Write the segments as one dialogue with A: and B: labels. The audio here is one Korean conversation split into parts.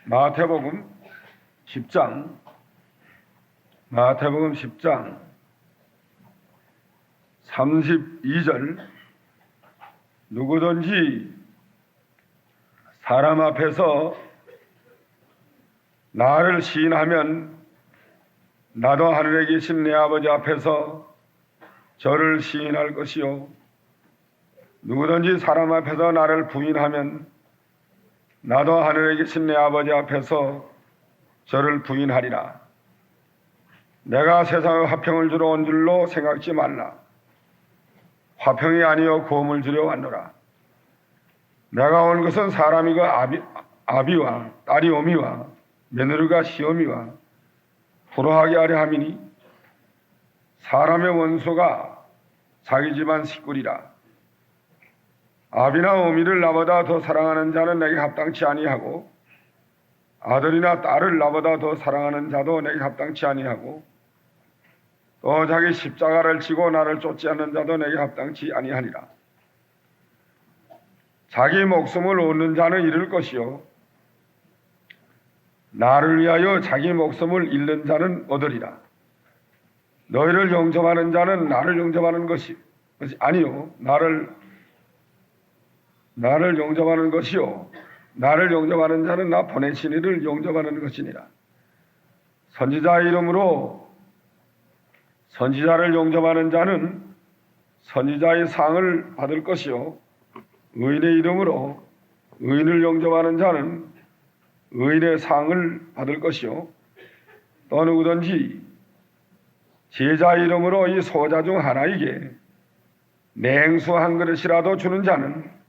A: 마태복음 10장 마태복음 10장 32절 누구든지 사람 앞에서 나를 시인하면 나도 하늘에 계신 내 아버지 앞에서 저를 시인할 것이요 누구든지 사람 앞에서 나를 부인하면 나도 하늘에 계신 내 아버지 앞에서 저를 부인하리라. 내가 세상에 화평을 주러 온 줄로 생각지 말라. 화평이 아니요 고음을 주려 왔노라. 내가 온 것은 사람이가 아비와 딸이 오미와 며느리가 시어미와 불화하게 하려 함이니 사람의 원수가 자기 집안 식구리라. 아비나 어미를 나보다 더 사랑하는 자는 내게 합당치 아니하고 아들이나 딸을 나보다 더 사랑하는 자도 내게 합당치 아니하고 또 자기 십자가를 지고 나를 쫓지 않는 자도 내게 합당치 아니하니라. 자기 목숨을 얻는 자는 잃을 것이요 나를 위하여 자기 목숨을 잃는 자는 얻으리라. 너희를 영접하는 자는 나를 영접하는 것이 아니요 나를 영접하는 것이요 나를 영접하는 자는 나 보내신 이를 영접하는 것이니라. 선지자의 이름으로 선지자를 영접하는 자는 선지자의 상을 받을 것이요 의인의 이름으로 의인을 영접하는 자는 의인의 상을 받을 것이요 또 누구든지 제자의 이름으로 이 소자 중 하나에게 냉수 한 그릇이라도 주는 자는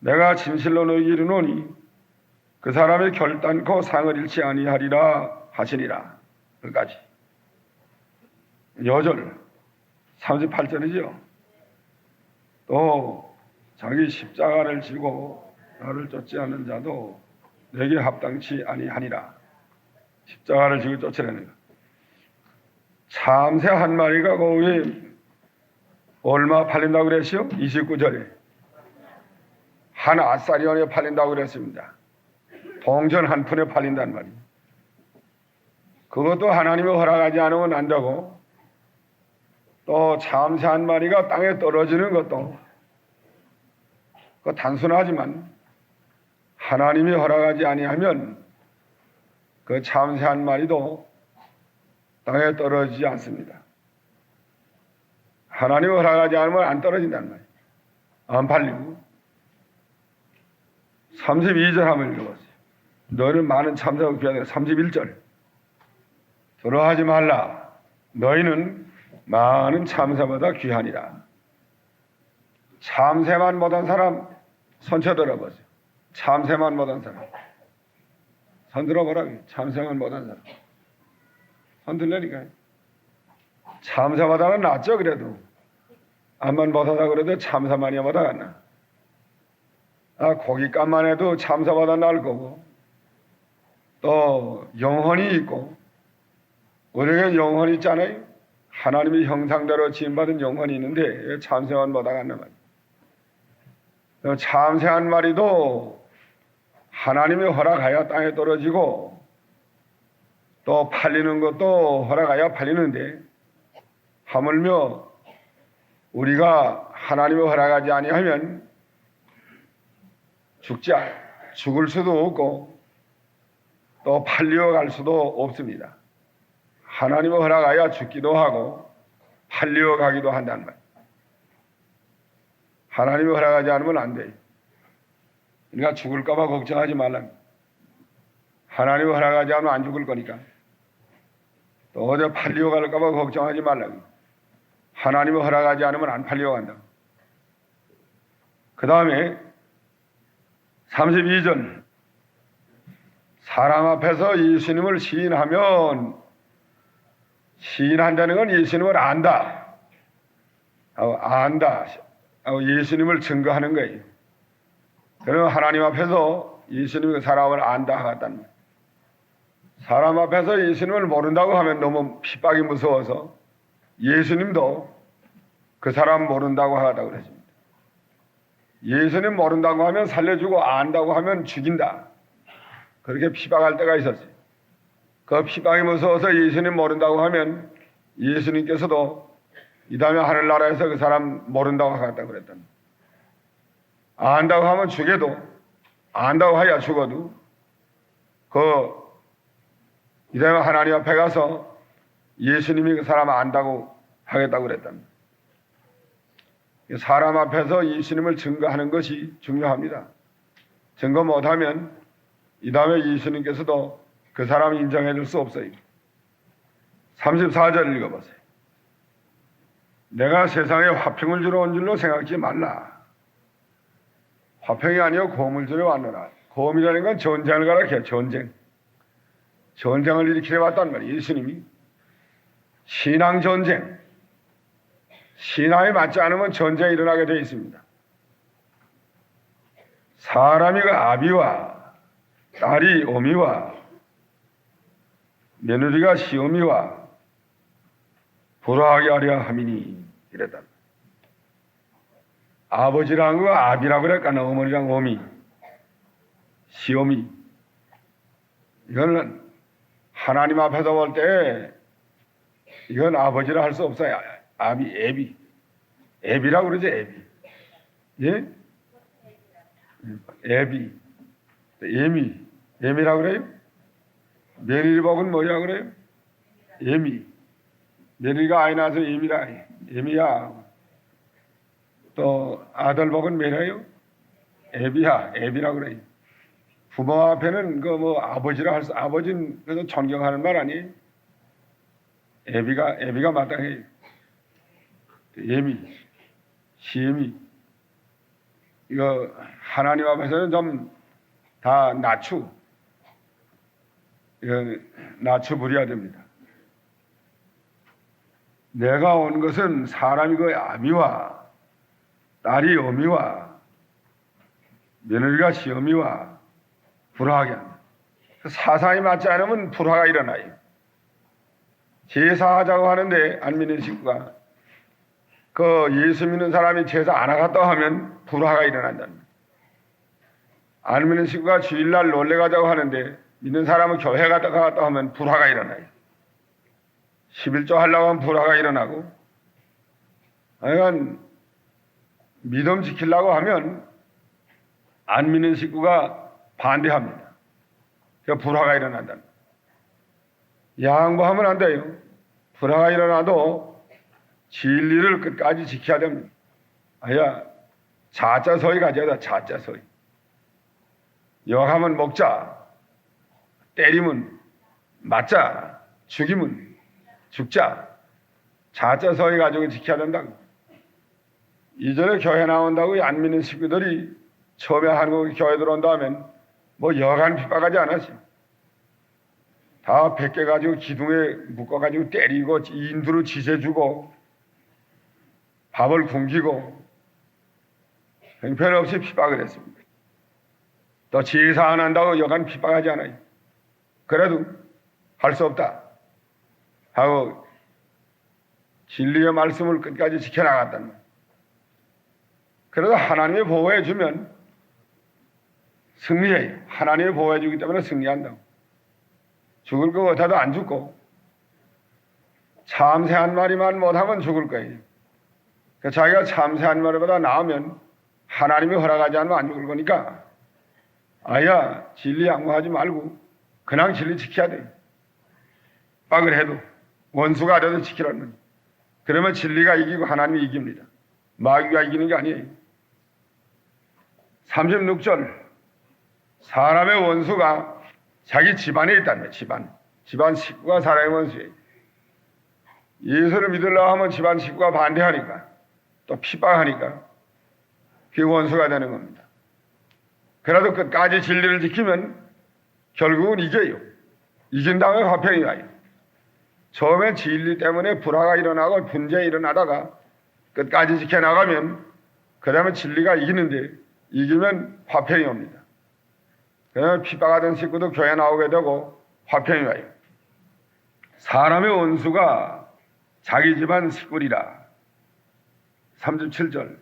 A: 내가 진실로 너희에게 이르노니 그 사람의 결단코 상을 잃지 아니하리라 하시니라. 끝까지. 여절 38절이죠. 또 자기 십자가를 지고 나를 쫓지 않는 자도 내게 합당치 아니하니라. 십자가를 지고 쫓으라는 것. 참새 한 마리가 그 위에 얼마 팔린다고 그랬어요? 29절에 한 아사리온에 팔린다고 그랬습니다. 동전 한 푼에 팔린단 말이에요. 그것도 하나님이 허락하지 않으면 안 되고 또 참새 한 마리가 땅에 떨어지는 것도 그 단순하지만 하나님이 허락하지 아니하면 그 참새 한 마리도 땅에 떨어지지 않습니다. 하나님이 허락하지 않으면 안 떨어진단 말이에요. 안 팔리고. 32절 한번 읽어보세요. 너희는 많은 참새가 귀하다. 31절 두려워하지 말라. 너희는 많은 참새보다 귀하니라. 참새만 못한 사람 손쳐 들어보세요. 참새만 못한 사람 손 들어보라고요. 참새만 못한 사람 손 들려니까요. 참새보다는 낫죠. 그래도 암만 못하다 그래도 참새만이 못하가 나. 고깃값만 해도 참새보다 나을 거고 또 영혼이 있고 우리에게 영혼이 있잖아요. 하나님의 형상대로 지음받은 영혼이 있는데 참새만 못하겠나 말이에요. 참새 한 마리도 하나님이 허락하여 땅에 떨어지고 또 팔리는 것도 허락하여 팔리는데 하물며 우리가 하나님이 허락하지 아니하면 죽을 수도 없고 또 팔려 갈 수도 없습니다. 하나님이 허락하여 죽기도 하고 팔려 가기도 한단 말이에요. 하나님이 허락하지 않으면 안 돼요. 그러니까 죽을까 봐 걱정하지 말라. 하나님이 허락하지 않으면 안 죽을 거니까. 또 어디 팔려 갈까 봐 걱정하지 말라. 하나님이 허락하지 않으면 안 팔려 간다. 그 다음에 32절 사람 앞에서 예수님을 시인하면 시인한다는 건 예수님을 안다. 안다. 예수님을 증거하는 거예요. 그러면 하나님 앞에서 예수님이 그 사람을 안다 하겠다는 거예요. 사람 앞에서 예수님을 모른다고 하면 너무 핍박이 무서워서 예수님도 그 사람 모른다고 하다고 그랬습니다. 예수님 모른다고 하면 살려주고 안다고 하면 죽인다. 그렇게 피박할 때가 있었어요. 그 피박이 무서워서 예수님 모른다고 하면 예수님께서도 이 다음에 하늘나라에서 그 사람 모른다고 하겠다고 그랬던. 안다고 하면 죽여도, 안다고 하야 죽어도 이 다음에 하나님 앞에 가서 예수님이 그 사람 안다고 하겠다고 그랬답니다. 사람 앞에서 예수님을 증거하는 것이 중요합니다. 증거 못하면 이 다음에 예수님께서도 그 사람 인정해 줄 수 없어요. 34절 읽어보세요. 내가 세상에 화평을 주러 온 줄로 생각지 말라. 화평이 아니요 고음을 주러 왔노라. 고음이라는 건 전쟁을 가리켜요. 전쟁을 일으키려 왔단 말이에요. 예수님이 신앙 전쟁, 신앙에 맞지 않으면 전쟁이 일어나게 되어 있습니다. 사람이 그 아비와 딸이 어미와 며느리가 시어미와 불화하게 하려 함이니 이랬다. 아버지랑 그 아비라고 그럴까? 어머니랑 어미, 시어미. 이거는 하나님 앞에서 볼 때 이건 아버지라 할 수 없어요. 아비, 애비라고 그러죠. 애비. 예? 애비, 애미라고 그래요? 며느리 복은 뭐라 그래요? 애미. 며느리가 아이 낳아서 애미야. 또 아들 복은 뭐래요? 애비라고 그래요. 부모 앞에는 아버지라 할 수, 아버지는 그래서 존경하는 말 아니에요? 애비가 마땅해요. 애미, 시애미. 이거 하나님 앞에서는 좀 다 낮추 부려야 됩니다. 내가 온 것은 사람이 그 아비와 딸이 어미와 며느리가 시어미와 불화하게 합니다. 사상이 맞지 않으면 불화가 일어나요. 제사하자고 하는데 안 믿는 식구가 예수 믿는 사람이 제사 안 하겠다고 하면 불화가 일어난답니다. 안 믿는 식구가 주일날 놀러 가자고 하는데 믿는 사람은 교회 갔다고 하면 불화가 일어나요. 11조 하려고 하면 불화가 일어나고, 하여간 믿음 지키려고 하면 안 믿는 식구가 반대합니다. 그러니까 불화가 일어난답니다. 양보하면 안 돼요. 불화가 일어나도 진리를 끝까지 지켜야 됩니다. 자자서히 가져야 돼. 자자서히. 욕하면 먹자, 때리면 맞자, 죽이면 죽자. 자자서히 가지고 지켜야 된다고. 이전에 교회 나온다고 안 믿는 식구들이 처음에 한국 교회 들어온다 하면 여간 핍박하지 않았어요. 다 벗겨가지고 기둥에 묶어가지고 때리고 인두로 지져주고 밥을 굶기고 형편없이 핍박을 했습니다. 또 제사 안 한다고 여간 핍박하지 않아요. 그래도 할 수 없다 하고 진리의 말씀을 끝까지 지켜나갔단 말이에요. 그래도 하나님이 보호해 주면 승리해요. 하나님이 보호해 주기 때문에 승리한다고. 죽을 것 같아도 안 죽고 참새 한 마리만 못하면 죽을 거예요. 자기가 참새 한 마리보다 나으면 하나님이 허락하지 않으면 안 죽을 거니까 진리 양보하지 말고 그냥 진리 지켜야 돼요. 빡을 해도 원수가 아래도 지키라는. 그러면 진리가 이기고 하나님이 이깁니다. 마귀가 이기는 게 아니에요. 36절 사람의 원수가 자기 집안에 있다는 거예요. 집안 식구가 사람의 원수예요. 예수를 믿으려고 하면 집안 식구가 반대하니까 또 핍박하니까 그게 원수가 되는 겁니다. 그래도 끝까지 진리를 지키면 결국은 이겨요. 이긴 다음에 화평이 와요. 처음에 진리 때문에 불화가 일어나고 분쟁이 일어나다가 끝까지 지켜나가면 그 다음에 진리가 이기는데 이기면 화평이 옵니다. 그러면 핍박하던 식구도 교회 나오게 되고 화평이 와요. 사람의 원수가 자기 집안 식구리라. 37절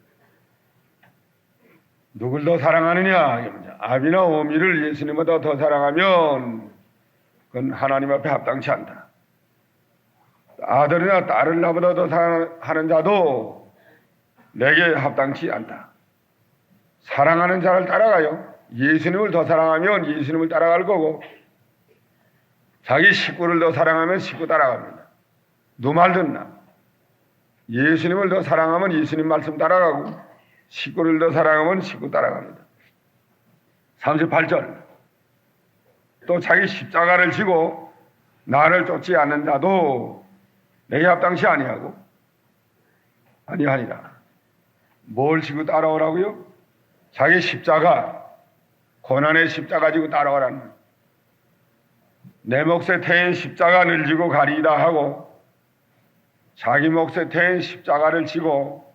A: 누굴 더 사랑하느냐? 아비나 어미를 예수님보다 더 사랑하면 그건 하나님 앞에 합당치 않다. 아들이나 딸을 나보다 더 사랑하는 자도 내게 합당치 않다. 사랑하는 자를 따라가요. 예수님을 더 사랑하면 예수님을 따라갈 거고, 자기 식구를 더 사랑하면 식구 따라갑니다. 누말 듣나? 예수님을 더 사랑하면 예수님 말씀 따라가고, 식구를 더 사랑하면 식구 따라갑니다. 38절. 또 자기 십자가를 지고 나를 쫓지 않는 자도 내게 합당치 아니하고 아니하니라. 뭘 지고 따라오라고요? 자기 십자가, 고난의 십자가 지고 따라오라는 거예요. 내 몫에 태인 십자가를 지고 가리이다 하고 자기 몫에 태인 십자가를 지고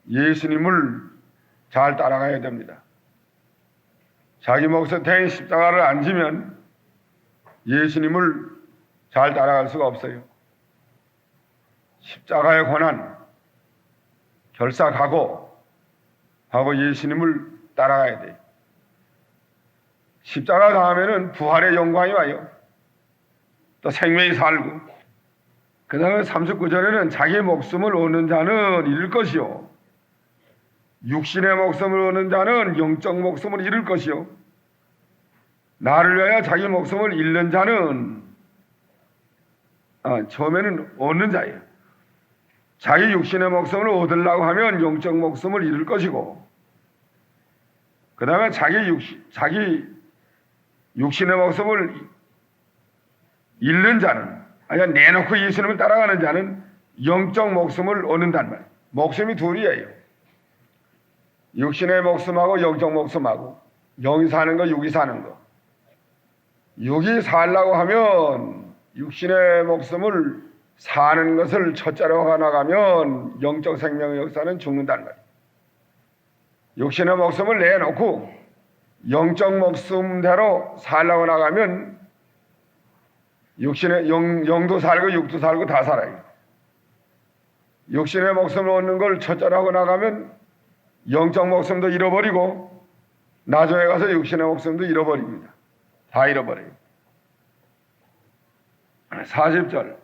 A: 예수님을 잘 따라가야 됩니다. 자기 몫에 태인 십자가를 안 지면 예수님을 잘 따라갈 수가 없어요. 십자가의 고난, 결사각오 하고 예수님을 따라가야 돼요. 십자가 다음에는 부활의 영광이 와요. 또 생명이 살고, 그 다음에 39절에는 자기 목숨을 얻는 자는 잃을 것이요, 육신의 목숨을 얻는 자는 영적 목숨을 잃을 것이요, 나를 위하여 자기 목숨을 잃는 자는 처음에는 얻는 자예요. 자기 육신의 목숨을 얻으려고 하면 영적 목숨을 잃을 것이고, 그 다음에 자기 육신의 목숨을 잃는 자는, 아니 내놓고 예수님을 따라가는 자는 영적 목숨을 얻는단 말이에요. 목숨이 둘이에요. 육신의 목숨하고 영적 목숨하고, 영이 사는 거, 육이 사는 거. 육이 살라고 하면 육신의 목숨을 사는 것을 첫째로 나가면 영적 생명의 역사는 죽는다는 거예요. 육신의 목숨을 내놓고 영적 목숨대로 살라고 나가면 육신의 영도 살고 육도 살고 다 살아요. 육신의 목숨을 얻는 걸 첫째로 하고 나가면 영적 목숨도 잃어버리고 나중에 가서 육신의 목숨도 잃어버립니다. 다 잃어버려요. 40절.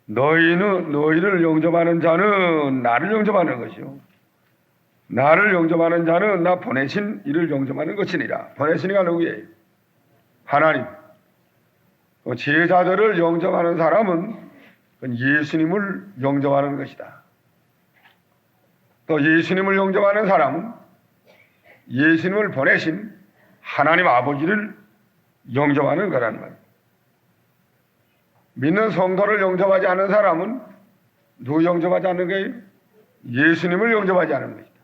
A: 너희를 영접하는 자는 나를 영접하는 것이요, 나를 영접하는 자는 나 보내신 이를 영접하는 것이니라. 보내신 이가 누구예요? 하나님. 제자들을 영접하는 사람은 예수님을 영접하는 것이다. 또 예수님을 영접하는 사람은 예수님을 보내신 하나님 아버지를 영접하는 거라는 말이에요. 믿는 성도를 영접하지 않는 사람은 누구 영접하지 않는 거예요? 예수님을 영접하지 않는 것이다.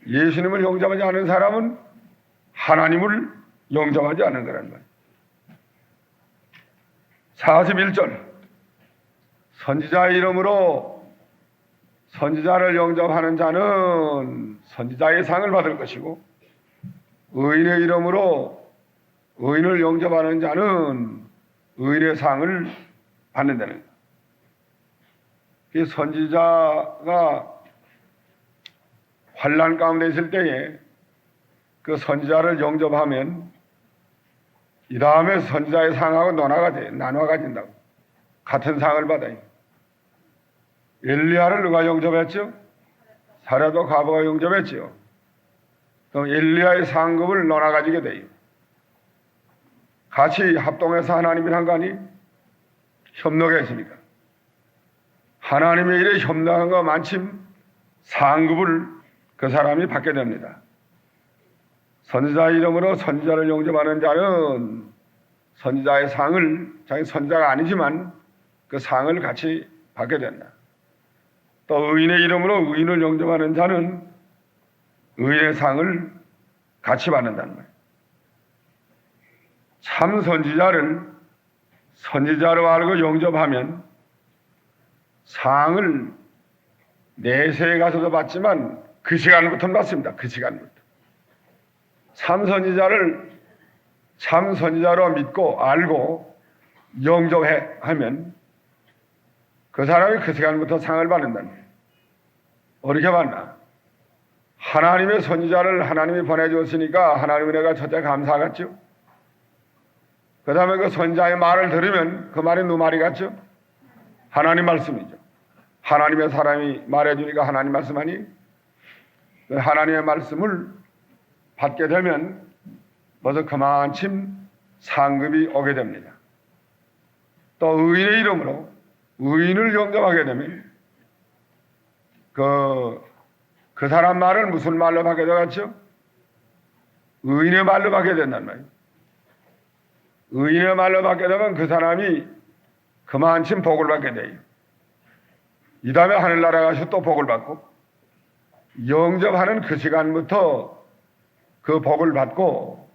A: 예수님을 영접하지 않는 사람은 하나님을 영접하지 않는 거라는 말이에요. 41절. 선지자의 이름으로 선지자를 영접하는 자는 선지자의 상을 받을 것이고, 의인의 이름으로 의인을 영접하는 자는 의인의 상을 받는다는 거예요. 선지자가 환난 가운데 있을 때에 그 선지자를 영접하면 이 다음에 선지자의 상하고 나눠가 진다고. 같은 상을 받아요. 엘리야를 누가 영접했죠? 사라도 가버가 영접했죠. 그럼 엘리야의 상급을 나눠가지게 돼요. 같이 합동해서 하나님이 한 거 아니? 협력했으니까. 하나님의 일에 협력한 거 만큼 상급을 그 사람이 받게 됩니다. 선지자의 이름으로 선지자를 영접하는 자는 선지자의 상을, 자기 선지자가 아니지만 그 상을 같이 받게 된다. 또 의인의 이름으로 의인을 영접하는 자는 의인의 상을 같이 받는다는 거예요. 참 선지자를 선지자로 알고 영접하면 상을 내세에 가서도 받지만 그 시간부터는 받습니다. 그 시간부터. 참 선지자를 참 선지자로 믿고 알고 영접하면 그 사람이 그 시간부터 상을 받는다는 거예요. 어떻게 받나? 하나님의 선지자를 하나님이 보내주었으니까 하나님은 내가 첫째 감사하겠죠. 그 다음에 그 선지자의 말을 들으면 그 말이 누 말이 같죠? 하나님 말씀이죠. 하나님의 사람이 말해주니까 하나님 말씀하니 그 하나님의 말씀을 받게 되면 벌써 그만침 상급이 오게 됩니다. 또 의인의 이름으로 의인을 영접하게 되면 그 사람 말을 무슨 말로 받게 되겠죠? 의인의 말로 받게 된단 말이에요. 의인의 말로 받게 되면 그 사람이 그만침 복을 받게 돼요. 이 다음에 하늘나라 가서 또 복을 받고 영접하는 그 시간부터 그 복을 받고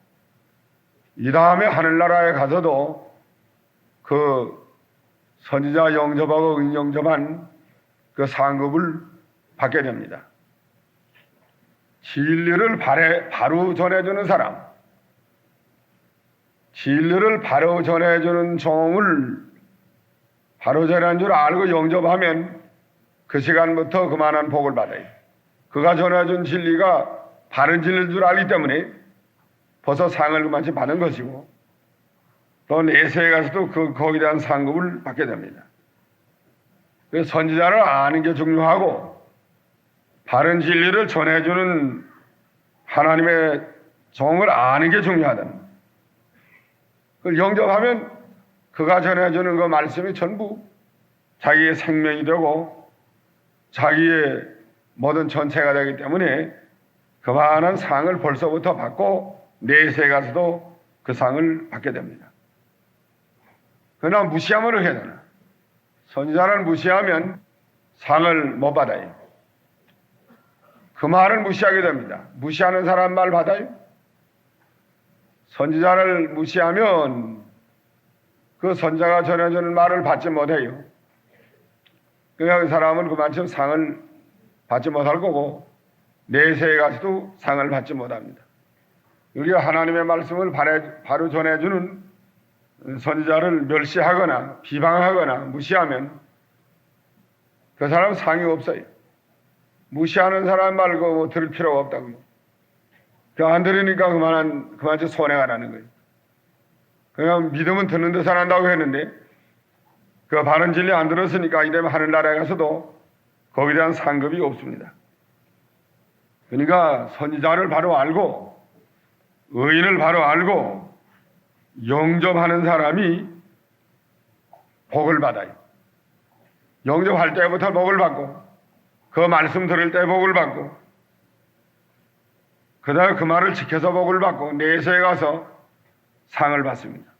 A: 이 다음에 하늘나라에 가서도 그 선지자 영접하고 의인 영접한 그 상급을 받게 됩니다. 진리를 바로 전해주는 사람, 진리를 바로 전해주는 종을 바로 전하는 줄 알고 영접하면 그 시간부터 그만한 복을 받아요. 그가 전해준 진리가 바른 진리인 줄 알기 때문에 벌써 상을 그만치 받은 것이고 또 내세에 가서도 거기에 대한 상급을 받게 됩니다. 그래서 선지자를 아는 게 중요하고 바른 진리를 전해주는 하나님의 종을 아는 게 중요하다. 그걸 영접하면 그가 전해주는 그 말씀이 전부 자기의 생명이 되고 자기의 모든 전체가 되기 때문에 그만한 상을 벌써부터 받고 내세에 가서도 그 상을 받게 됩니다. 그러나 무시하면 해야 되나? 선지자를 무시하면 상을 못 받아요. 그 말을 무시하게 됩니다. 무시하는 사람 말 받아요? 선지자를 무시하면 그 선지자가 전해주는 말을 받지 못해요. 그러니까 그 사람은 그만큼 상을 받지 못할 거고 내세에 가서도 상을 받지 못합니다. 우리가 하나님의 말씀을 바로 전해주는 선지자를 멸시하거나 비방하거나 무시하면 그 사람은 상이 없어요. 무시하는 사람 말고 뭐 들을 필요가 없다고요. 안 들으니까 그만큼 손해가 나는 거예요. 그냥 믿음은 듣는 듯 안 한다고 했는데 그 바른 진리 안 들었으니까 이대로 하늘나라에 가서도 거기에 대한 상급이 없습니다. 그러니까 선지자를 바로 알고 의인을 바로 알고 영접하는 사람이 복을 받아요. 영접할 때부터 복을 받고 그 말씀 들을 때 복을 받고 그 다음에 그 말을 지켜서 복을 받고 내세에 가서 상을 받습니다.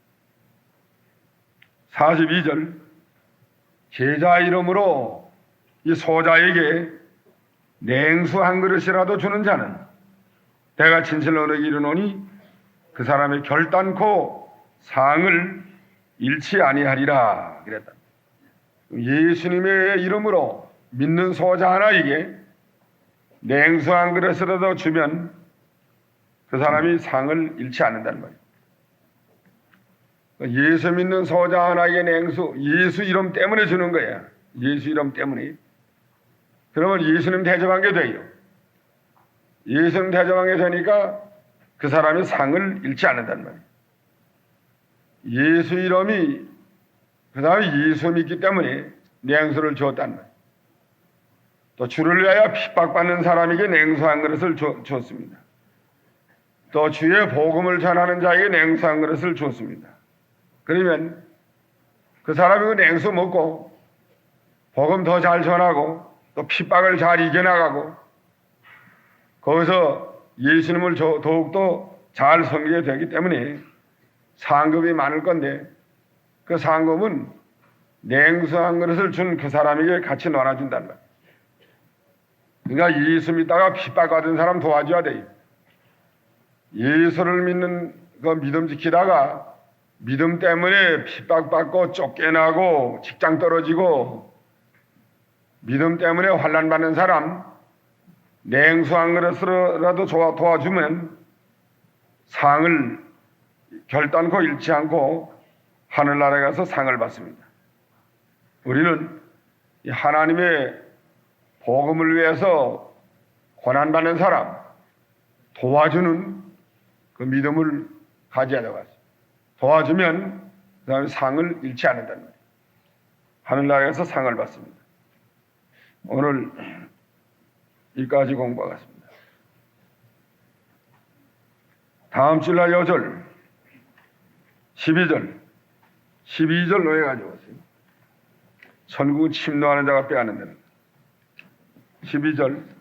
A: 42절 제자 이름으로 이 소자에게 냉수 한 그릇이라도 주는 자는 내가 진실로 너에게 이르노니 그 사람의 결단코 상을 잃지 아니하리라 그랬다. 예수님의 이름으로 믿는 소자 하나에게 냉수 한 그릇이라도 주면 그 사람이 상을 잃지 않는다는 말이에요. 예수 믿는 소자 하나에게 냉수, 예수 이름 때문에 주는 거예요. 예수 이름 때문에. 그러면 예수님 대접한 게 돼요. 예수님 대접한 게 되니까 그 사람이 상을 잃지 않는다는 말이에요. 예수 이름이 그 다음에 예수 믿기 때문에 냉수를 주었다는 말이에요. 또 주를 위하여 핍박받는 사람에게 냉수 한 그릇을 주었습니다. 또 주의 복음을 전하는 자에게 냉수 한 그릇을 주었습니다. 그러면 그 사람이 그 냉수 먹고 복음 더 잘 전하고 또 핍박을 잘 이겨나가고 거기서 예수님을 더욱더 잘 섬기게 되기 때문에 상급이 많을 건데 그 상급은 냉수 한 그릇을 준 그 사람에게 같이 나눠준단 말이에요. 그러니까 예수 믿다가 핍박받은 사람 도와줘야 돼요. 예수를 믿는 그 믿음 지키다가 믿음 때문에 핍박받고 쫓겨나고 직장 떨어지고 믿음 때문에 환난받는 사람 냉수 한 그릇으로라도 도와주면 상을 결단코 잃지 않고 하늘나라에 가서 상을 받습니다. 우리는 하나님의 복음을 위해서 고난받는 사람 도와주는 그 믿음을 가져야 되고 있습니다. 도와주면 그 다음에 상을 잃지 않는다는 말이에요. 하늘나라에서 상을 받습니다. 오늘 이까지 공부하겠습니다. 다음 주일날 여절 12절 노예 가지고 왔어요. 천국은 침노하는 자가 빼앗는다는 12절